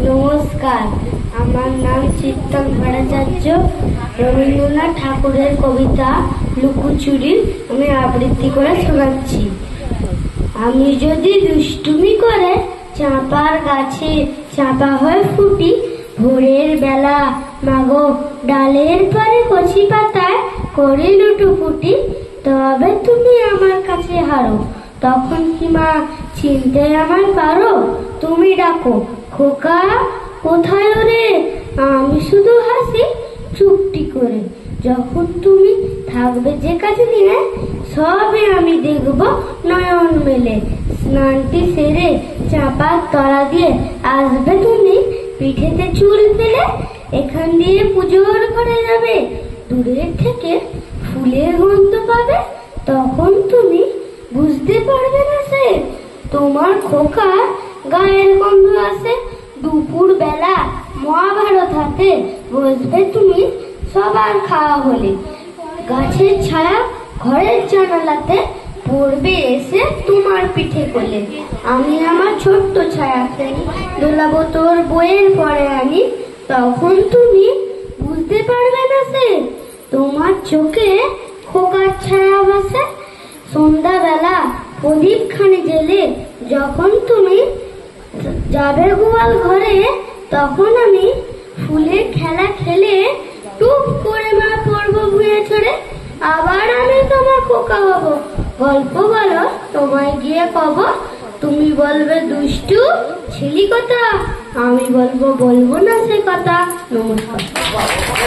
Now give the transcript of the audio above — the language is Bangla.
নমস্কার, আমার নাম চিত্তন ভট্টাচার্য। রবীন্দ্রনাথ ঠাকুরের কবিতা লুকোচুরি আমি আবৃত্তি করে শোনাচ্ছি। আমি যদি দুষ্টুমি করে চাঁপার গাছে চাঁপা হয়ে ফুটি, ভোরের বেলা মাগো ডালের পরে কচি পাতায় করে লুটোপুটি, তবে তুমি আমার কাছে হারো। তখন কি মা চিনতে আমায় পারো? তুমি ডাকো, খোকা কোথায় রে? আমি শুধু হাসি চুপটি করে। যখন তুমি থাকবে যে কাছে নিয়ে, সবে আমি দেখব নয়ন মেলে। স্নানটি সেরে চাপার তলা দিয়ে আসবে তুমি, পিঠেতে চুল ফেলে। এখান দিয়ে পুজোর ঘরে যাবে, দূরের থেকে ফুলের গন্ধ পাবে। তখন তুমি বুঝতে পারবে না সে তোমার খোকা গায়ের গন্ধ আসে। দুপুর বেলা মহাভারত হাতে বসবে তুমি সবার খাওয়া হলে। গাছের ছায়া ঘরের জানালাতে পড়বে এসে তোমার পিঠে কোলে। আমি আমার ছোট্ট ছায়াকে দোলাবো তোর বইয়ের পরে আনি। তখন তুমি বুঝতে পারবে না সে তোমার চোখে খোকার ছায়া ভাসে। সন্ধ্যাবেলা প্রদীপ খানি জেলে যখন তুমি যাবে গোয়াল ঘরে, তখন আমি ফুলের খেলা খেলে টুপ করে মা পড়বো ভুঁয়ে ছড়ে। আবার আমি তোমার খোকা হব, গল্প বলো তোমায় গিয়ে কব। তুমি বলবে দুষ্টু ছিলি কথা, আমি বলবো না সে কথা। নমস্কার।